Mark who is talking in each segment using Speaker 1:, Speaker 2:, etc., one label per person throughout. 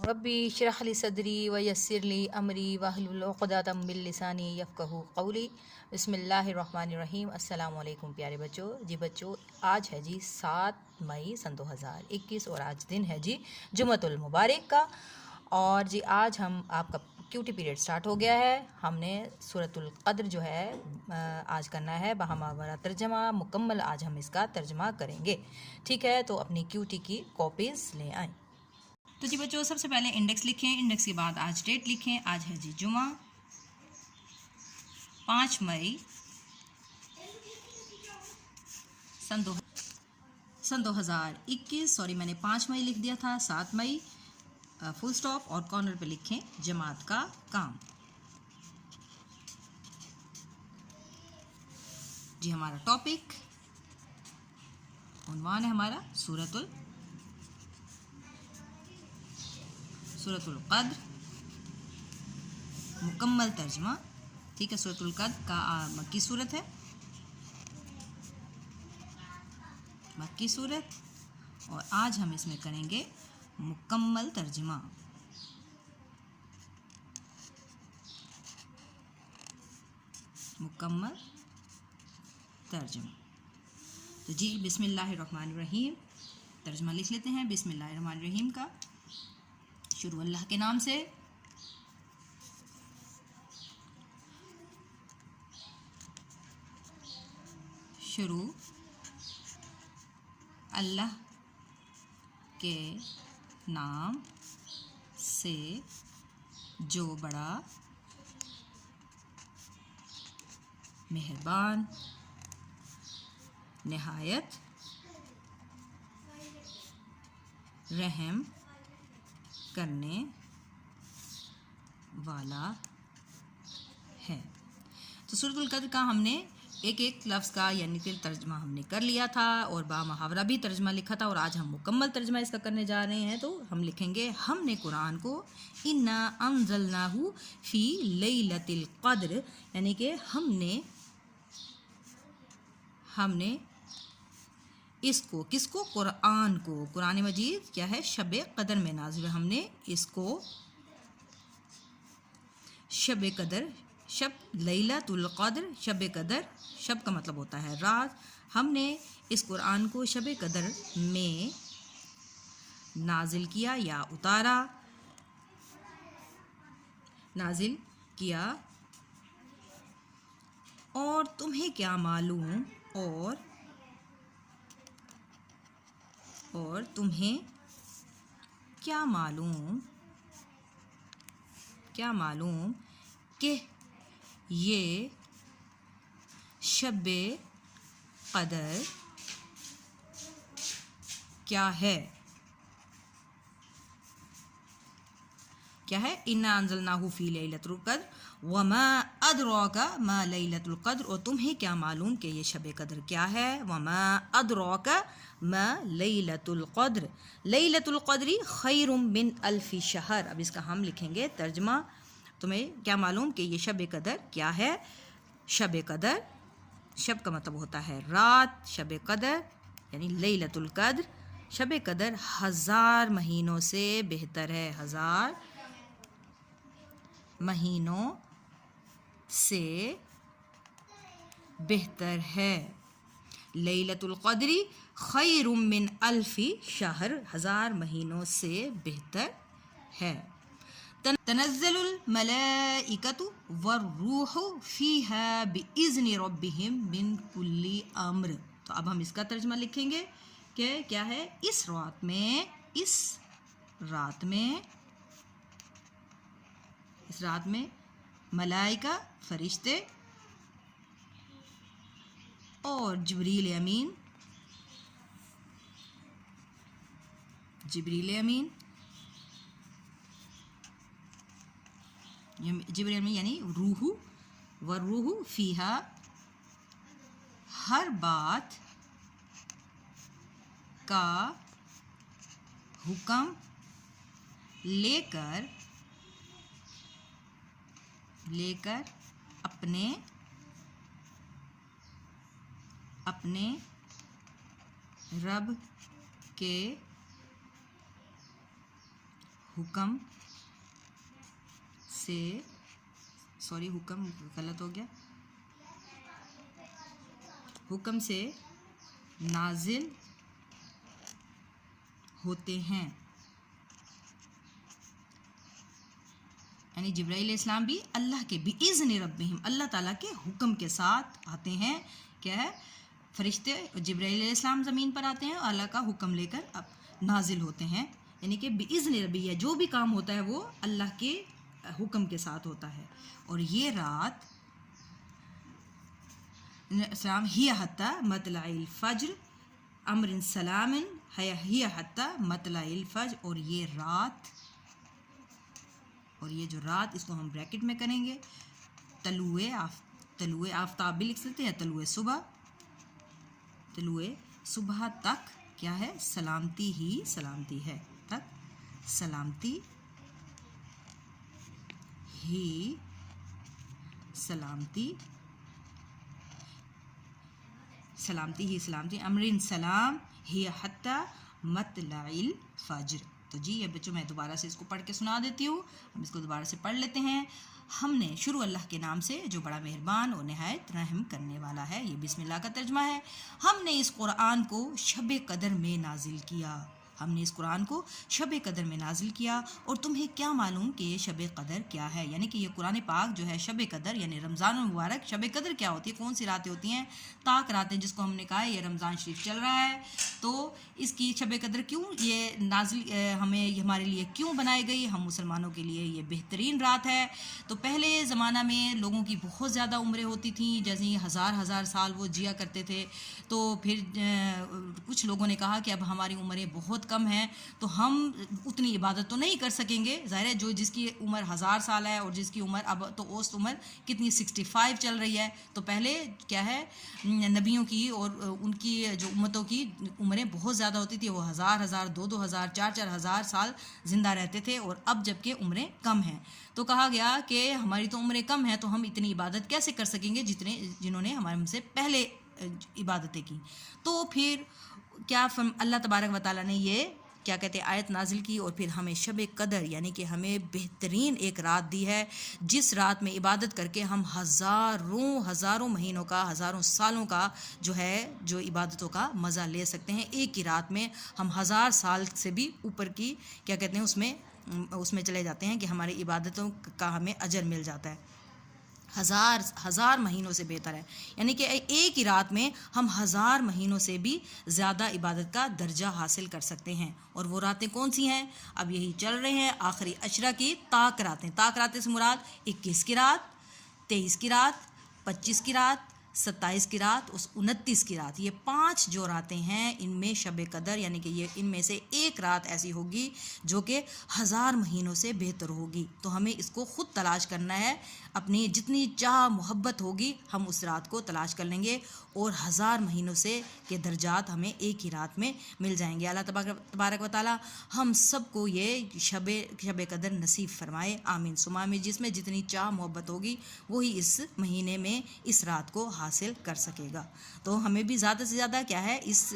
Speaker 1: ربی اشرح لی صدری ویسر لی امری واحلل عقدۃ من لسانی یفقہوا قولی۔ بسم اللہ الرحمن الرحیم۔ السلام علیکم پیارے بچوں۔ جی بچوں، آج ہے جی 7 مئی سن 2021 اور آج دن ہے جی جمعۃ المبارک کا، اور جی آج ہم آپ کا کیوٹی پیریڈ سٹارٹ ہو گیا ہے۔ ہم نے سورۃ القدر جو ہے آج کرنا ہے بہاماورہ ترجمہ مکمل، آج ہم اس کا ترجمہ کریں گے، ٹھیک ہے؟ تو اپنی کیوٹی کی کاپیز لے آئیں۔ تو جی بچوں، سب سے پہلے انڈیکس لکھیں، انڈیکس کے بعد آج ڈیٹ لکھیں۔ آج ہے جی جمعہ 5 مئی سن 2021، سوری میں نے 5 مئی لکھ دیا تھا، 7 مئی فل سٹاپ اور کارنر پہ لکھیں جماعت کا کام۔ جی ہمارا ٹاپک، عنوان ہے ہمارا سورۃ القدر مکمل ترجمہ، ٹھیک ہے؟ سورۃ القدر کا مکی صورت ہے، مکی صورت، اور آج ہم اس میں کریں گے مکمل ترجمہ۔ مکمل ترجمہ۔ تو جی بسم اللہ الرحمن الرحیم، ترجمہ لکھ لیتے ہیں۔ بسم اللہ الرحمن الرحیم کا شروع اللہ کے نام سے۔ شروع اللہ کے نام سے جو بڑا مہربان نہایت رحم کرنے والا ہے۔ تو سورۃ القدر کا ہم نے ایک ایک لفظ کا یعنی کہ ترجمہ ہم نے کر لیا تھا، اور با محاورہ بھی ترجمہ لکھا تھا، اور آج ہم مکمل ترجمہ اس کا کرنے جا رہے ہیں۔ تو ہم لکھیں گے، ہم نے قرآن کو انا انزلناہ فی لیلۃ القدر، یعنی کہ ہم نے اس کو، کس کو؟ قرآن کو، قرآن مجید کیا ہے؟ شب قدر میں نازل ہے۔ ہم نے اس کو شب قدر، شب لیلۃ القدر، شب قدر، شب کا مطلب ہوتا ہے رات، ہم نے اس قرآن کو شب قدر میں نازل کیا یا اتارا، نازل کیا، اور تمہیں کیا معلوم، اور تمہیں کیا معلوم کہ یہ شب قدر کیا ہے؟ انا انزلناہ فی لیلۃ القدر وما ادراک ما لیلۃ القدر، اور تمہیں کیا معلوم کہ یہ شب قدر کیا ہے؟ وما ادراک ما لیلۃ القدر، لیلۃ القدر خیر من الف شہر۔ اب اس کا ہم لکھیں گے ترجمہ، تمہیں کیا معلوم کہ یہ شب قدر کیا ہے؟ شب قدر، شب کا مطلب ہوتا ہے رات، شب قدر یعنی لیلۃ القدر، شب قدر 1000 مہینوں سے بہتر ہے، 1000 مہینوں سے بہتر ہے۔ لیلۃ القدر خیر من الف شہر، 1000 مہینوں سے بہتر ہے۔ تنزل الملائکۃ والروح فیہا بإذن ربہم من کل امر۔ تو اب ہم اس کا ترجمہ لکھیں گے کہ کیا ہے؟ اس رات میں ملائکہ فرشتے اور جبریل امین یعنی روح، والروح فیہا، ہر بات کا حکم لے کر اپنے رب کے हुक्म से, सॉरी हुक्म गलत हो गया, हुक्म से नाजिल होते हैं। यानी जिब्राइल अलैहिस्सलाम भी अल्लाह के बिइज़्नि रब्बिहिम, अल्लाह ताला के हुक्म के साथ आते हैं। क्या है, फरिश्ते जिब्राइल अलैहिस्सलाम ज़मीन पर आते हैं और अल्लाह का हुक्म लेकर अब नाजिल होते हैं। यानी कि बिइज़्नि रब्बिही, जो भी काम होता है वो अल्लाह के हुक्म के साथ होता है। और ये रात सलाम हिया हत्ता मतलाइल फज्र अमरिन सलामिन हिया हत्ता मतलाइल फज्र, और ये रात, और ये जो रात इसको हम ब्रैकेट में करेंगे, तलुए आफ्ताब भी लिख सकते हैं, तलुए सुबह तक क्या है, सलामती ही सलामती है, तक सलामती ही सलामती, सलामती ही सलामती, अमरिन सलाम ही हत्ता मतलाइल फज्र। तो जी ये बच्चों मैं दोबारा से इसको पढ़ के सुना देती हूँ। हम इसको दोबारा से पढ़ लेते हैं। हमने शुरू अल्लाह के नाम से जो बड़ा मेहरबान और नहायत रहम करने वाला है। ये बिस्मिल्लाह का तर्जमा है। हमने इस कुरान को शब कदर में नाजिल किया, हमने इस कुरान को शब कदर में नाजिल किया, और तुम्हें क्या मालूम कि ये शब कदर क्या है। यानी कि ये कुरान पाक जो है शब कदर यानी रमज़ान मुबारक, शब कदर क्या होती है, कौन सी रातें होती हैं, ताक रातें, जिसको हमने कहा है ये रमज़ान शरीफ चल रहा है, तो इसकी शब कदर क्यों ये नाजिल हमें हमारे लिए क्यों बनाई गई, हम मुसलमानों के लिए ये बेहतरीन रात है। तो पहले ज़माना में लोगों की बहुत ज़्यादा उम्रें होती थी, जैसे हज़ार साल वो जिया करते थे। तो फिर कुछ लोगों ने कहा कि अब हमारी उम्रें बहुत कम है तो हम उतनी इबादत तो नहीं कर सकेंगे। ज़ाहिर है जो जिसकी उम्र 1000 साल है और जिसकी उम्र अब तो औसत उम्र कितनी 65 चल रही है, तो पहले क्या है नबियों की और उनकी जो उम्मतों की उम्रें बहुत ज़्यादा होती थी, वो 1000 2,000 4,000 साल ज़िंदा रहते थे, और अब जबकि उम्रें कम हैं तो कहा गया कि हमारी तो उम्रें कम हैं तो हम इतनी इबादत कैसे कर सकेंगे जिन्होंने हमारे हमसे पहले इबादतें की। तो फिर क्या अल्लाह तबारक व तआला ने ये क्या कहते हैं आयत नाजिल की, और फिर हमें शब कदर यानी कि हमें बेहतरीन एक रात दी है, जिस रात में इबादत करके हम हज़ारों महीनों का, हज़ारों सालों का जो है जो इबादतों का मज़ा ले सकते हैं। एक ही रात में हम 1000 साल से भी ऊपर की क्या कहते हैं उसमें चले जाते हैं कि हमारी इबादतों का हमें अजर मिल जाता है। हज़ार महीनों से बेहतर है, यानी कि एक ही रात में हम 1000 महीनों से भी ज़्यादा इबादत का दर्जा हासिल कर सकते हैं। और वो रातें कौन सी हैं, अब यही चल रहे हैं आखिरी अशरा की ताक रातें से मुराद 21 की रात, 23 की रात, 25 की रात, 27 की रात, 29 की रात, ये 5 जो रातें हैं इनमें शब कदर यानी कि ये इनमें से एक रात ऐसी होगी जो कि 1000 महीनों से बेहतर होगी। तो हमें इसको ख़ुद तलाश करना है, अपनी जितनी चाह मोहब्बत होगी हम उस रात को तलाश कर लेंगे और 1000 महीनों से के दर्जात हमें एक ही रात में मिल जाएंगे। अल्लाह तबारक व तआला हम सबको ये शब कदर नसीब फरमाए, आमीन सुमा आमीन। जिसमें जितनी चाह मोहब्बत होगी वही इस महीने में इस रात को हासिल कर सकेगा। तो हमें भी ज़्यादा से ज़्यादा क्या है इस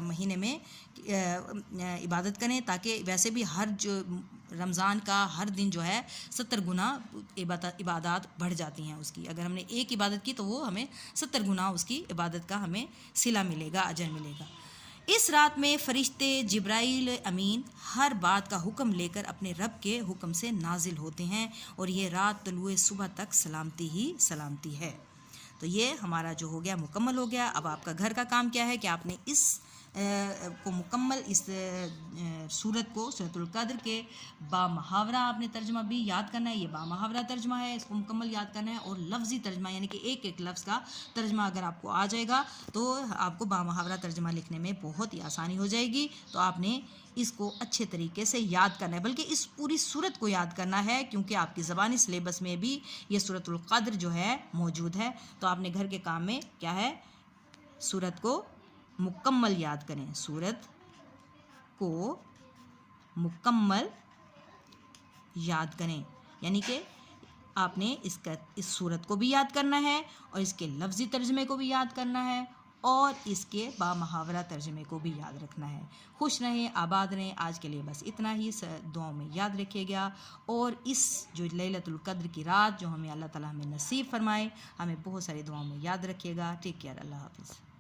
Speaker 1: महीने में इबादत करें, ताकि वैसे भी हर जो रमज़ान का हर दिन जो है 70 गुना इबादत बढ़ जाती हैं उसकी। अगर हमने एक इबादत की तो वो हमें 70 गुना उसकी इबादत का हमें सिला मिलेगा, अजर मिलेगा। इस रात में फ़रिश्ते जिब्राइल अमीन हर बात का हुक्म लेकर अपने रब के हुक्म से नाजिल होते हैं, और ये रात तलुए सुबह तक सलामती ही सलामती है। तो ये हमारा जो हो गया मुकम्मल हो गया। अब आपका घर का काम क्या है कि आपने इस को मुकम्मल इस सूरत को सूरतुल कद्र के बामहावरा आपने तर्जमा भी याद करना है। ये बामहावरा तर्जमा है, इसको मुकम्मल याद करना है। और लफ्ज़ी तर्जमा यानी कि एक एक लफ्ज़ का तर्जमा अगर आपको आ जाएगा तो आपको बामहावरा तर्जमा लिखने में बहुत ही आसानी हो जाएगी। तो आपने इसको अच्छे तरीके से याद करना है, बल्कि इस पूरी सूरत को याद करना है, क्योंकि आपकी ज़बानी सिलेबस में भी ये सूरतुल कद्र जो है मौजूद है। तो आपने घर के काम में क्या है सूरत को मुकम्मल याद करें, सूरत को मुकम्मल याद करें, यानी कि आपने इस सूरत को भी याद करना है और इसके लफ्ज़ी तर्जमे को भी याद करना है اور اس کے بامحاورہ ترجمے کو بھی یاد رکھنا ہے۔ خوش رہیں، آباد رہیں۔ آج کے لیے بس اتنا ہی، دعاؤں میں یاد رکھیے گا، اور اس جو لیلۃ القدر کی رات جو ہمیں اللہ تعالیٰ ہمیں نصیب فرمائے، ہمیں بہت ساری دعاؤں میں یاد رکھیے گا۔ ٹیک کیئر، اللہ حافظ۔